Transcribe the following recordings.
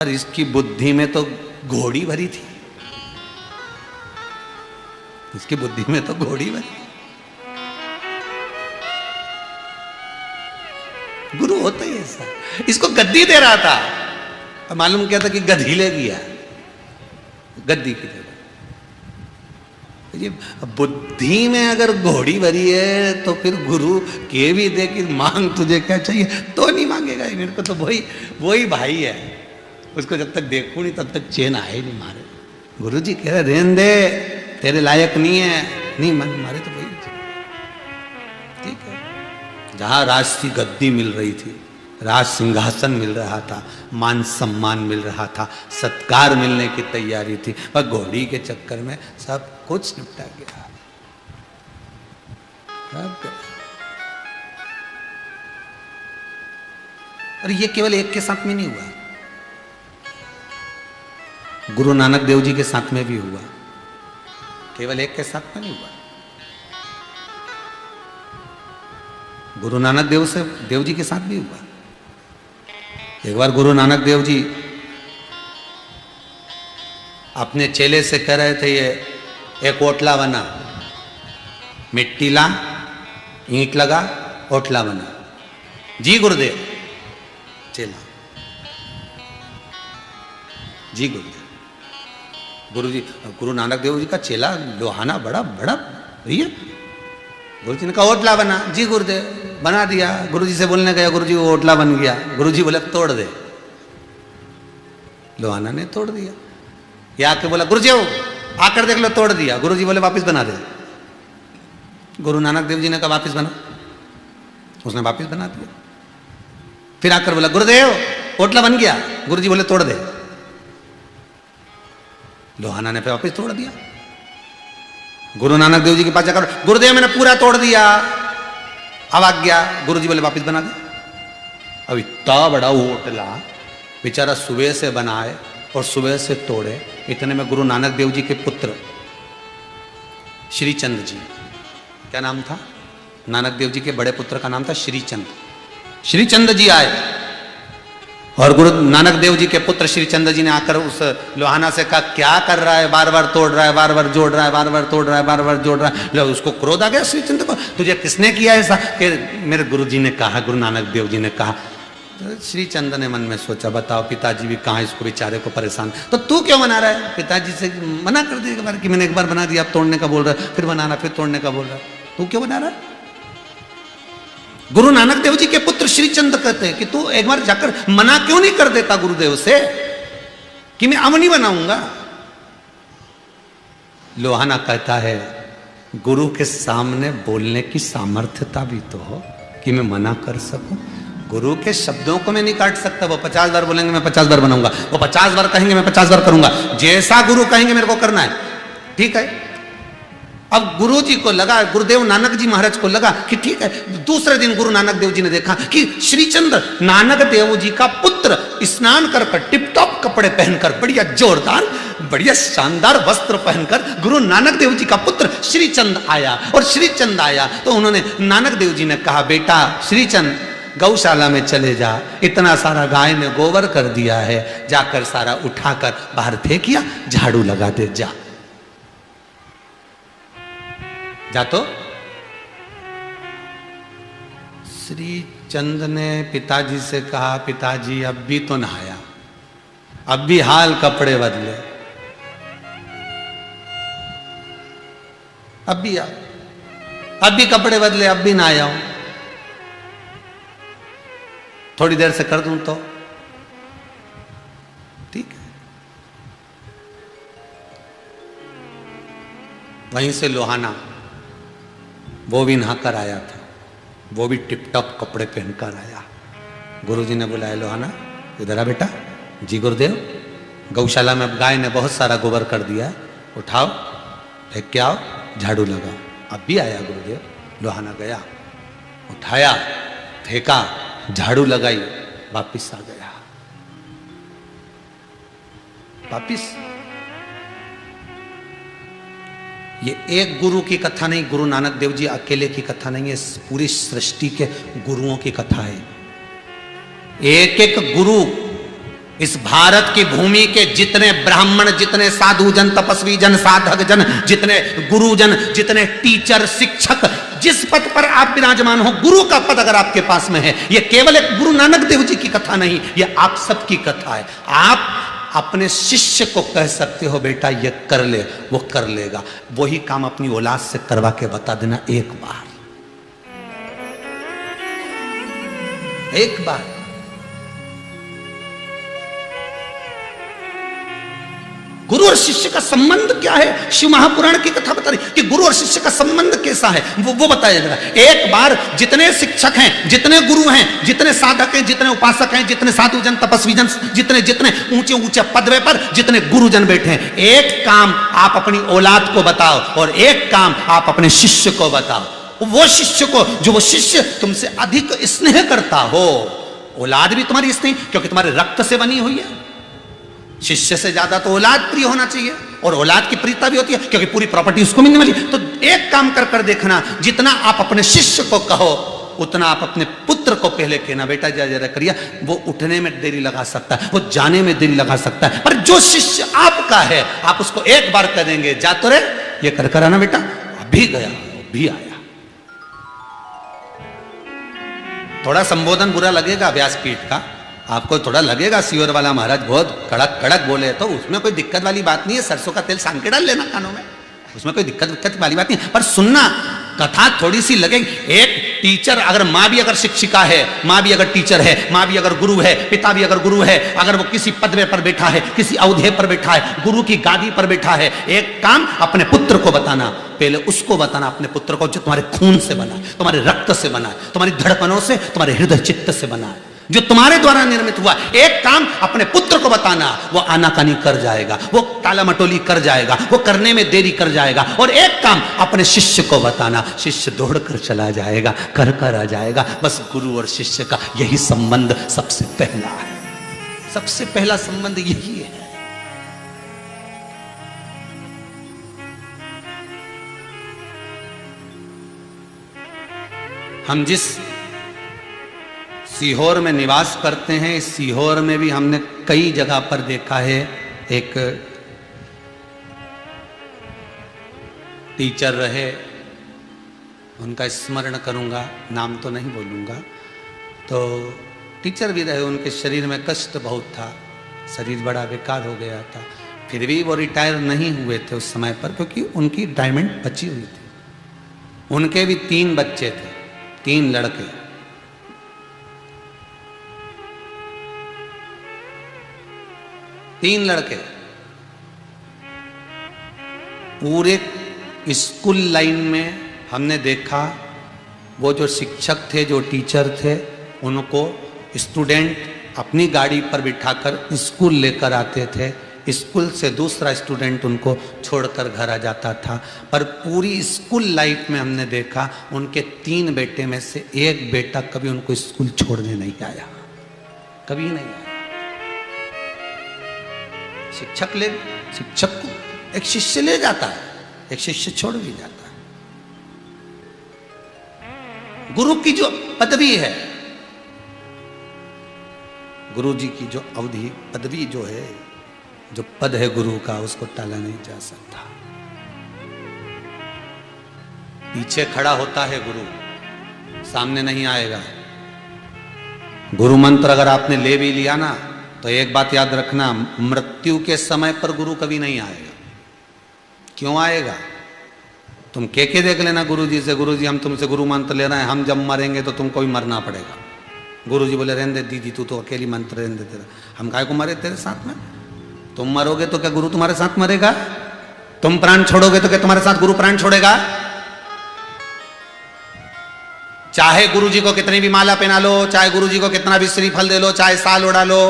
और इसकी बुद्धि में तो घोड़ी भरी थी, इसकी बुद्धि में तो घोड़ी भरी। गुरु होता ही ऐसा। इसको गद्दी दे रहा था, मालूम क्या था कि गधी ले गया गद्दी की जगह। ये बुद्धि में अगर घोड़ी भरी है तो फिर गुरु के भी दे कि मांग तुझे क्या चाहिए, तो नहीं मांगेगा। मेरे को तो वही भाई है, उसको जब तक देखूं नहीं तब तक चैन आए नहीं मारे। गुरु जी कह रहे रहने दे, तेरे लायक नहीं है, नहीं मन मारे तो वही ठीक है। जहां राज की गद्दी मिल रही थी, राज सिंहासन मिल रहा था, मान सम्मान मिल रहा था, सत्कार मिलने की तैयारी थी, पर घोड़ी के चक्कर में सब कुछ निपटा गया। और ये केवल एक के साथ में नहीं हुआ, गुरु नानक देव जी के साथ में भी हुआ। केवल एक के साथ में नहीं हुआ, गुरु नानक देव जी के साथ भी हुआ। एक बार गुरु नानक देव जी अपने चेले से कह रहे थे, ये एक ओटला बना, मिट्टी ला, ईंट लगा, ओटला बना। जी गुरुदेव। चेला जी गुरुदेव। गुरु नानक देव जी का चेला लोहाना बड़ा भैया। गुरु जी ने कहा ओटला बना। जी गुरुदेव। बना दिया। गुरु जी से बोलने गया, गुरु जी वो ओटला बन गया। गुरु जी बोले तोड़ दे। लोहाना ने तोड़ दिया। या आके बोला गुरुदेव आकर देख लो, तोड़ दिया। गुरु जी बोले वापिस बना दे। गुरु नानक देव जी ने कहा वापिस बना, उसने वापिस बना दिया। फिर आकर बोला गुरुदेव ओटला बन गया। गुरु जी बोले तोड़ दे। लोहाना ने फिर वापिस तोड़ दिया। गुरु नानक देव जी के पास जाकर गुरुदेव मैंने पूरा तोड़ दिया, अब आ गया। गुरु जी बोले वापिस बना दे। अब इतना बड़ा ओटला बेचारा सुबह से बनाए और सुबह से तोड़े। इतने में गुरु नानक देव जी के पुत्र श्रीचंद जी, क्या नाम था नानक देव जी के बड़े पुत्र का नाम था श्रीचंद। श्रीचंद जी आए और गुरु नानक देव जी के पुत्र श्रीचंद जी ने आकर उस लोहाना से कहा क्या कर रहा है, बार बार तोड़ रहा है, बार बार जोड़ रहा है, बार बार तोड़ रहा है, बार बार जोड़ रहा है। उसको क्रोध आ गया श्रीचंद को, तुझे किसने किया ऐसा? कि मेरे गुरु जी ने कहा, गुरु नानक देव जी ने कहा। तो श्रीचंद ने मन में सोचा बताओ पिताजी भी कहाँ इसको बेचारे को परेशान, तो तू क्यों बना रहा है? पिताजी से मना कर दिया कि मैंने एक बार बना दिया, अब तोड़ने का बोल रहा है, फिर बनाना, फिर तोड़ने का बोल रहा है, तू क्यों बना रहा है? गुरु नानक देव जी के पुत्र श्रीचंद कहते हैं कि तू एक बार जाकर मना क्यों नहीं कर देता गुरुदेव से कि मैं अब नहीं बनाऊंगा। लोहाना कहता है गुरु के सामने बोलने की सामर्थ्यता भी तो हो कि मैं मना कर सकूं। गुरु के शब्दों को मैं नहीं काट सकता। वो 50 बार बोलेंगे मैं 50 बार बनाऊंगा, वो 50 बार कहेंगे मैं 50 बार करूंगा। जैसा गुरु कहेंगे मेरे को करना है, ठीक है। अब गुरु जी को लगा, गुरुदेव नानक जी महाराज को लगा कि ठीक है। दूसरे दिन गुरु नानक देव जी ने देखा कि श्रीचंद नानक देव जी का पुत्र स्नान कर टिप टॉप कपड़े पहनकर, बढ़िया जोरदार, बढ़िया शानदार वस्त्र पहनकर गुरु नानक देव जी का पुत्र श्रीचंद आया। और श्रीचंद आया तो उन्होंने नानक देव जी ने कहा बेटा श्रीचंद गौशाला में चले जा, इतना सारा गाय ने गोबर कर दिया है, जाकर सारा उठाकर बाहर फेंकिया, झाड़ू लगा दे, जा तो। श्रीचंद ने पिताजी से कहा पिताजी अब भी तो नहाया, अब भी हाल कपड़े बदले, अब भी कपड़े बदले, अब भी नहाया हूं, थोड़ी देर से कर दूं तो ठीक है। वहीं से लोहाना वो भी नहाकर आया था, वो भी टिप टॉप कपड़े पहनकर आया। गुरुजी ने बुलाया लोहाना इधर आ बेटा। जी गुरुदेव। गौशाला में गाय ने बहुत सारा गोबर कर दिया है, उठाओ फेंक के आओ, झाड़ू लगाओ। अब भी आया गुरुदेव। लोहाना गया, उठाया, फेंका, झाड़ू लगाई, वापिस आ गया। वापिस। ये एक गुरु की कथा नहीं, गुरु नानक देव जी अकेले की कथा नहीं है, पूरी सृष्टि के गुरुओं की कथा है। एक एक गुरु इस भारत की भूमि के जितने ब्राह्मण, जितने साधु जन, तपस्वी जन, साधक जन, जितने गुरुजन, जितने टीचर, शिक्षक, जिस पद पर आप विराजमान हो, गुरु का पद अगर आपके पास में है, यह केवल एक गुरु नानक देव जी की कथा नहीं, यह आप सबकी कथा है। आप अपने शिष्य को कह सकते हो बेटा ये कर ले, वो कर लेगा। वही काम अपनी औलाद से करवा के बता देना एक बार, एक बार। गुरु और शिष्य का संबंध क्या है? शिव महापुराण की कथा बता रही कि गुरु और शिष्य का संबंध कैसा है, वो बताया जा रहा है। एक बार जितने शिक्षक हैं, जितने गुरु हैं, जितने साधक हैं, जितने उपासक हैं, जितने साधु जन, तपस्वी जन, जितने जितने ऊंचे ऊंचे पदवे पर जितने गुरुजन बैठे हैं, एक काम आप अपनी औलाद को बताओ और एक काम आप अपने शिष्य को बताओ। वो शिष्य को, जो वो शिष्य तुमसे अधिक स्नेह करता हो। औलाद भी तुम्हारी स्नेह, क्योंकि तुम्हारे रक्त से बनी हुई है। शिष्य से ज्यादा तो औलाद प्रिय होना चाहिए, और औलाद की प्रियता भी होती है क्योंकि पूरी प्रॉपर्टी उसको मिलने वाली। तो एक काम कर कर देखना, जितना आप अपने शिष्य को कहो उतना आप अपने पुत्र को पहले कहना, बेटा जरा जरा करिए। वो उठने में देरी लगा सकता है, वो जाने में देरी लगा सकता है, पर जो शिष्य आपका है आप उसको एक बार कह देंगे, जा तो रे ये कर कर आना बेटा, अभी गया अभी आया। थोड़ा संबोधन बुरा लगेगा व्यासपीठ का, आपको थोड़ा लगेगा सियोर वाला महाराज बहुत कड़क कड़क बोले, तो उसमें कोई दिक्कत वाली बात नहीं है। सरसों का तेल सान के डाल लेना कानों में, उसमें कोई दिक्कत वाली बात नहीं है। पर सुनना, कथा थोड़ी सी लगेगी। एक टीचर, अगर माँ भी अगर शिक्षिका है, माँ भी अगर टीचर है, माँ भी अगर गुरु है, पिता भी अगर गुरु है, अगर वो किसी पदवे पर बैठा है, किसी औहदे पर बैठा है, गुरु की गादी पर बैठा है, एक काम अपने पुत्र को बताना, पहले उसको बताना, अपने पुत्र को जो तुम्हारे खून से बना है, तुम्हारे रक्त से बना है, तुम्हारी धड़कनों से, तुम्हारे हृदय चित्त से बना है, जो तुम्हारे द्वारा निर्मित हुआ। एक काम अपने पुत्र को बताना, वो आनाकानी कर जाएगा, वो टाला मटोली कर जाएगा, वो करने में देरी कर जाएगा। और एक काम अपने शिष्य को बताना, शिष्य दौड़ कर चला जाएगा, कर कर आ जाएगा। बस गुरु और शिष्य का यही संबंध सबसे पहला है, सबसे पहला संबंध यही है। हम जिस सीहोर में निवास करते हैं, इस सीहोर में भी हमने कई जगह पर देखा है, एक टीचर रहे, उनका स्मरण करूंगा, नाम तो नहीं बोलूंगा। तो टीचर भी रहे, उनके शरीर में कष्ट बहुत था, शरीर बड़ा बेकार हो गया था, फिर भी वो रिटायर नहीं हुए थे उस समय पर, क्योंकि उनकी रिटायरमेंट बची हुई थी। उनके भी 3 बच्चे थे, 3 लड़के। तीन लड़के पूरे स्कूल लाइन में हमने देखा। वो जो शिक्षक थे, जो टीचर थे, उनको स्टूडेंट अपनी गाड़ी पर बिठाकर स्कूल लेकर आते थे, स्कूल से दूसरा स्टूडेंट उनको छोड़कर घर आ जाता था। पर पूरी स्कूल लाइफ में हमने देखा उनके 3 बेटे में से एक बेटा कभी उनको स्कूल छोड़ने नहीं आया, कभी नहीं आया। शिक्षक को एक शिष्य ले जाता है, एक शिष्य छोड़ भी जाता है। गुरु की जो पदवी है, गुरु जी की जो अवधि पदवी जो है, जो पद है गुरु का, उसको टाला नहीं जा सकता। पीछे खड़ा होता है गुरु, सामने नहीं आएगा। गुरु मंत्र अगर आपने ले भी लिया ना, तो एक बात याद रखना, मृत्यु के समय पर गुरु कभी नहीं आएगा। क्यों आएगा? तुम के देख लेना गुरु जी से, गुरु जी हम तुमसे गुरु मंत्र ले रहे हैं, हम जब मरेंगे तो तुमको भी मरना पड़ेगा। गुरु जी बोले रहने दे दीदी, तू तो अकेली मंत्र रहने दे, तेरा हम काहे को मरे तेरे साथ में? तुम मरोगे तो क्या गुरु तुम्हारे साथ मरेगा? तुम प्राण छोड़ोगे तो क्या तुम्हारे साथ गुरु प्राण छोड़ेगा? चाहे गुरु जी को कितनी भी माला पहना लो, चाहे गुरु जी को कितना भी श्रीफल दे लो, चाहे साल उड़ा लो,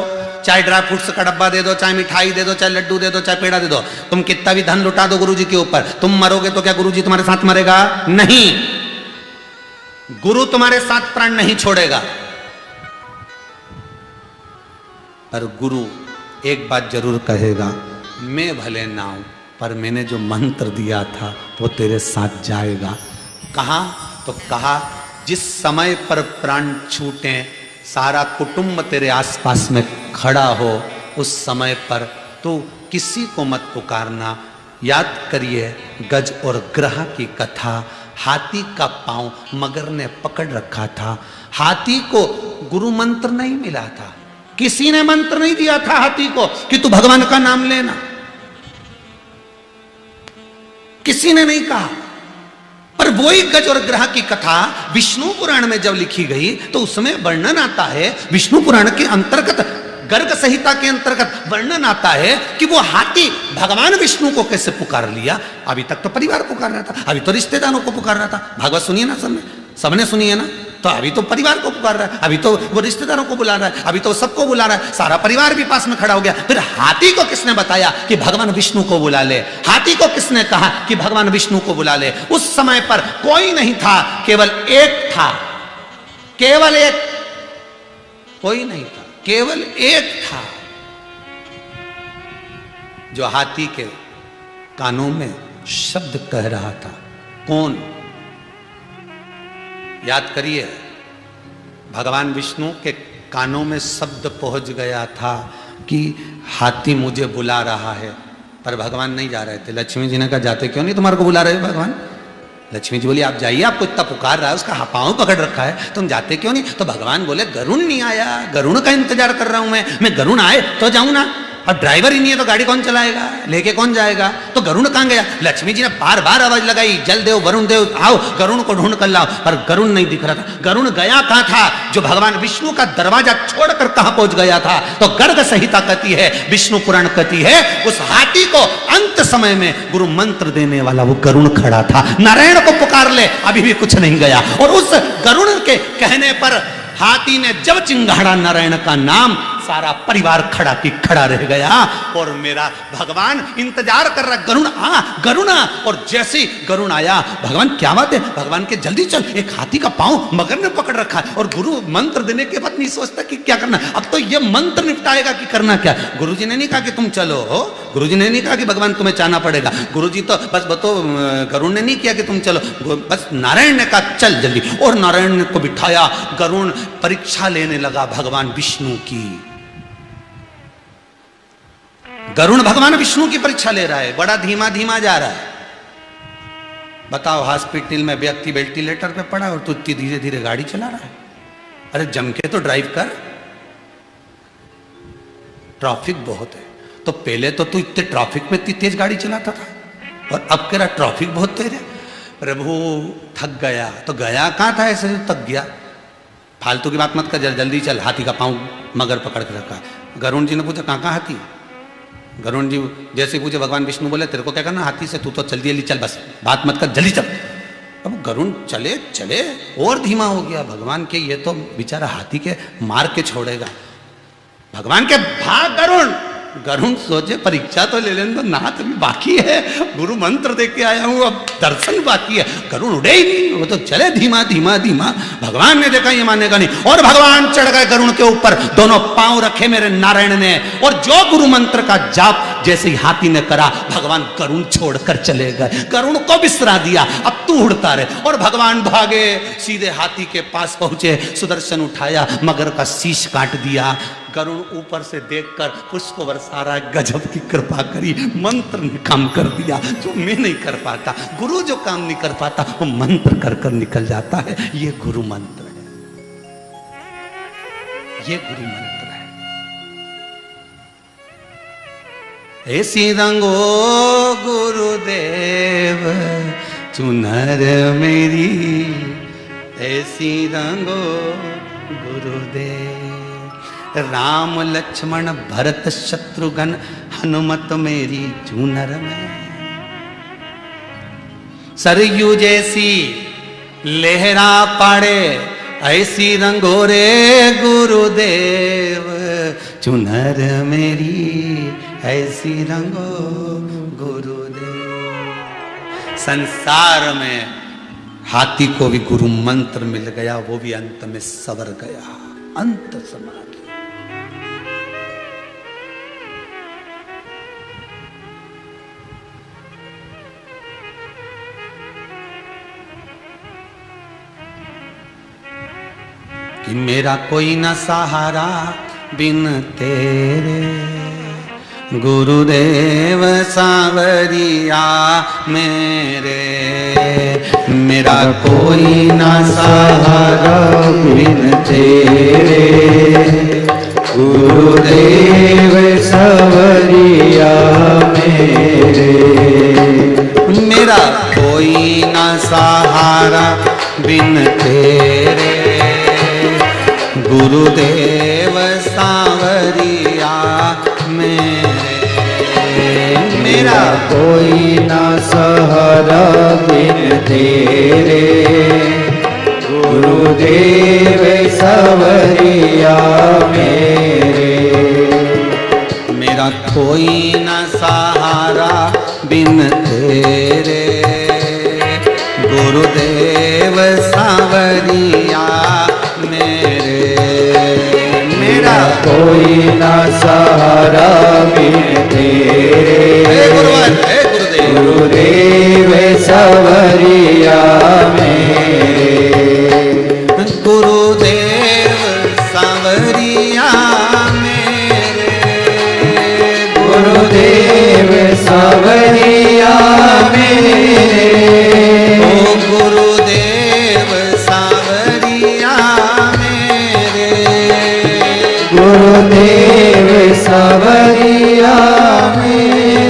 चाहे ड्राई फ्रूट्स का डब्बा दे दो, चाहे मिठाई दे दो, चाहे लड्डू दे दो, चाहे पेड़ा दे दो, तुम कितना भी धन लुटा दो गुरु जी के ऊपर, तुम मरोगे तो क्या गुरु जी तुम्हारे साथ मरेगा? नहीं, गुरु तुम्हारे साथ प्राण नहीं छोड़ेगा। पर गुरु एक बात जरूर कहेगा, मैं भले ना हूं, पर मैंने जो मंत्र दिया था वो तेरे साथ जाएगा। कहा? तो कहा जिस समय पर प्राण छूटे, सारा कुटुंब तेरे आसपास में खड़ा हो, उस समय पर तो किसी को मत पुकारना। याद करिए गज और ग्रह की कथा। हाथी का पांव मगर ने पकड़ रखा था। हाथी को गुरु मंत्र नहीं मिला था, किसी ने मंत्र नहीं दिया था हाथी को कि तू भगवान का नाम लेना, किसी ने नहीं कहा। पर वही गज और ग्रह की कथा विष्णु पुराण में जब लिखी गई तो उसमें वर्णन आता है, विष्णु पुराण के अंतर्गत गर्ग संहिता के अंतर्गत वर्णन आता है कि वो हाथी भगवान विष्णु को कैसे पुकार लिया। अभी तक तो परिवार पुकार रहा था, अभी तो रिश्तेदारों को पुकार रहा था। भागवत सुनिए ना, सबने सुनी है ना। तो अभी तो परिवार को पुकार रहा है, अभी तो वो रिश्तेदारों को बुला रहा है, अभी तो सबको बुला रहा है, सारा परिवार भी पास में खड़ा हो गया। फिर हाथी को किसने बताया कि भगवान विष्णु को बुला ले? हाथी को किसने कहा कि भगवान विष्णु को बुला ले? उस समय पर कोई नहीं था, केवल एक था, केवल एक, कोई नहीं था, केवल एक था जो हाथी के कानों में शब्द कह रहा था। कौन? याद करिए, भगवान विष्णु के कानों में शब्द पहुंच गया था कि हाथी मुझे बुला रहा है, पर भगवान नहीं जा रहे थे। लक्ष्मी जी ने कहा जाते क्यों नहीं, तुम्हारे को बुला रहे हो भगवान? लक्ष्मी जी बोली आप जाइए, आपको इतना पुकार रहा है, उसका पांव पकड़ रखा है, तुम जाते क्यों नहीं? तो भगवान बोले गरुण नहीं आया, गरुण का इंतजार कर रहा हूं मैं गरुण आए तो जाऊं ना। अब ड्राइवर ही नहीं है तो गाड़ी कौन चलाएगा, लेके कौन जाएगा? तो गरुण कहां गया? लक्ष्मी जी ने बार बार आवाज लगाई, जल देव वरुण देव आओ, गरुण को ढूंढ कर लाओ, पर गरुण नहीं दिख रहा था। गरुण गया कहां था? जो भगवान विष्णु का दरवाजा छोड़कर कहां पहुंच गया था? तो गर्ग संहिता कहती है, विष्णु पुराण कहती है, उस हाथी को अंत समय में गुरु मंत्र देने वाला वो गरुण खड़ा था। नारायण को पुकार ले, अभी भी कुछ नहीं गया। और उस गरुण के कहने पर हाथी ने जब चिंगाड़ा नारायण का नाम, सारा परिवार खड़ा की खड़ा रह गया। और मेरा भगवान इंतजार कर रहा, गरुण आ, गरुण आ। और जैसे ही गरुण आया, भगवान क्या बात है, भगवान के जल्दी चल, एक हाथी का पांव मगर ने पकड़ रखा है। और गुरु मंत्र देने के बाद नहीं सोचता कि क्या करना, अब तो ये मंत्र निपटाएगा कि करना क्या। गुरु जी ने नहीं कहा कि तुम चलो, गुरु जी ने नहीं कहा कि भगवान तुम्हें चाहना पड़ेगा। गुरु जी तो बस गरुण ने नहीं किया कि तुम चलो, बस नारायण ने कहा चल जल्दी। और नारायण को बिठाया, गरुण परीक्षा लेने लगा भगवान विष्णु की। गरुण भगवान विष्णु की परीक्षा ले रहा है, बड़ा धीमा धीमा जा रहा है। बताओ, हॉस्पिटल में व्यक्ति वेंटिलेटर पे पड़ा और तू इतनी धीरे धीरे गाड़ी चला रहा है। अरे जम के तो ड्राइव कर, ट्रैफिक बहुत है। तो पहले तो तू इतने ट्रैफिक में इतनी तेज गाड़ी चलाता था और अब कह रहा ट्रैफिक बहुत तेज है। प्रभु थक गया, तो गया कहां था, ऐसे थक गया। फालतू की बात मत कर, जल्दी चल, हाथी का पांव मगर पकड़ के रखा। गरुण जी ने पूछा कहाँ हाथी? गरुण जी जैसे पूछे, भगवान विष्णु बोले तेरे को क्या करना हाथी से, तू तो जल्दी जल्दी चल, बस बात मत कर, जल्दी चल। अब गरुण चले चले और धीमा हो गया। भगवान के ये तो बेचारा हाथी के मार के छोड़ेगा। भगवान के भाग गरुण। गरुण सोचे परीक्षा तो ले लेने दो, नाथ भी बाकी है, गुरु मंत्र दे के आया हूं, अब दर्शन बाकी है। गरुण उड़े ही नहीं, वो तो चले धीमा धीमा धीमा। भगवान ने देखा ये मानेगा नहीं, और भगवान चढ़ गए गरुण के ऊपर, दोनों पांव रखे मेरे नारायण ने। और जो गुरु मंत्र का जाप जैसे ही हाथी ने करा, भगवान गरुण छोड़कर चले गए, गरुण को बिसरा दिया, अब तू उड़ता रहे। और भगवान भागे, सीधे हाथी के पास पहुंचे, सुदर्शन उठाया, मगर का शीश काट दिया। गरुण ऊपर से देखकर पुष्प बरसा रहा, गजब की कृपा करी, मंत्र ने काम कर दिया जो मैं नहीं कर पाता। गुरु जो काम नहीं कर पाता वो मंत्र कर कर निकल जाता है। ये गुरु मंत्र है, ये गुरु मंत्र है। ऐसी रंगो गुरुदेव चुनर मेरी, ऐसी रंगो गुरुदेव। राम लक्ष्मण भरत शत्रुघ्न हनुमत मेरी चूनर में। सरयू जैसी लहरा पड़े, ऐसी रंगोरे गुरुदेव चुनर मेरी, ऐसी रंगो गुरुदेव। संसार में हाथी को भी गुरु मंत्र मिल गया, वो भी अंत में सवर गया, अंत समाधि। कि मेरा कोई न सहारा बिन तेरे, गुरुदेव सांवरिया मेरे, मेरा कोई ना सहारा बिन तेरे। गुरुदेव सांवरिया मेरे, मेरा कोई ना सहारा बिन तेरे। गुरुदेव सांवरिया मेरे, मेरा कोई ना सहारा बिन तेरे। गुरुदेव सांवरिया मेरे, मेरा कोई ना सहारा बिन तेरे। गुरुदेव सांवरिया मेरे, मेरा कोई ना सहारा बिन तेरे। गुरुदेव सांवरिया मेरे, गुरुदेव सांवरिया मेरे। गुरुदेव सांवरिया मेरे, ओ गुरुदेव सांवरिया मेरे। गुरुदेव सांवरिया मेरे,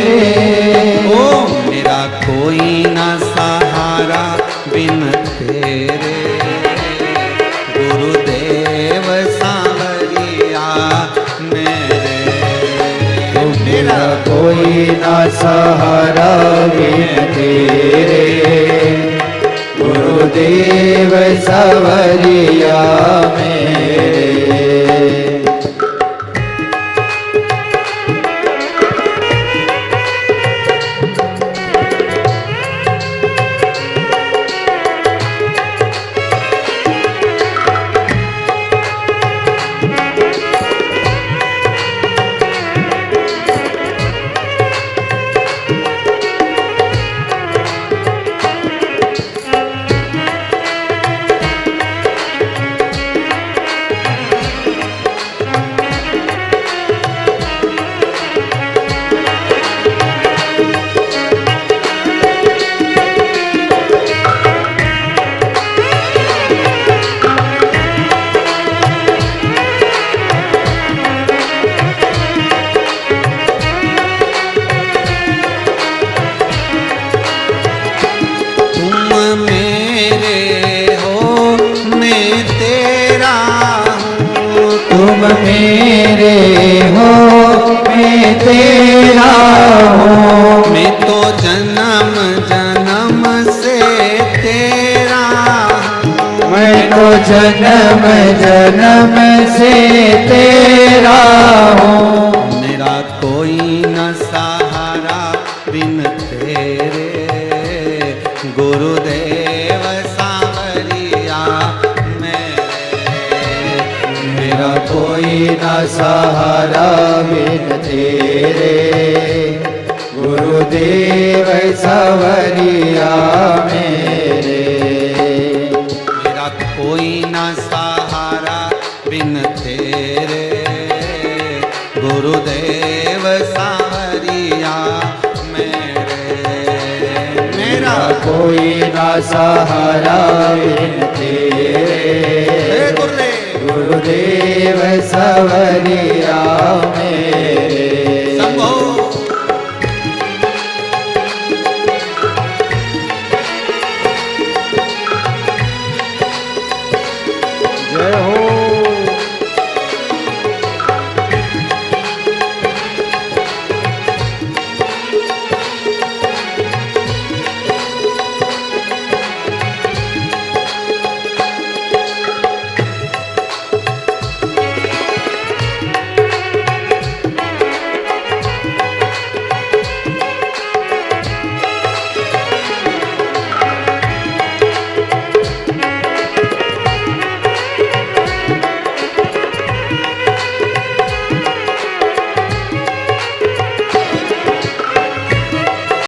ओ मेरा कोई ना सहारा बिन तेरे। गुरुदेव सांवरिया मेरे, मेरा कोई ना सहारा बिन तेरे। गुरुदेव सांवरिया मेरे, मेरे हो मैं तेरा हूँ। मैं तो जन्म जन्म से तेरा हूँ। मैं तो जन्म जन्म से तेरा हूँ। मेरा कोई न सहारा बिन तेरे। गुरुदेव सांवरिया मेरा कोई ना सहारा बिन तेरे। गुरुदेव सांवरिया मेरे, मेरा कोई ना सहारा बिन तेरे। गुरुदेव सांवरिया मेरे, मेरा कोई ना सहारा बिन तेरे। गुरुदेव सांवरिया मेरे,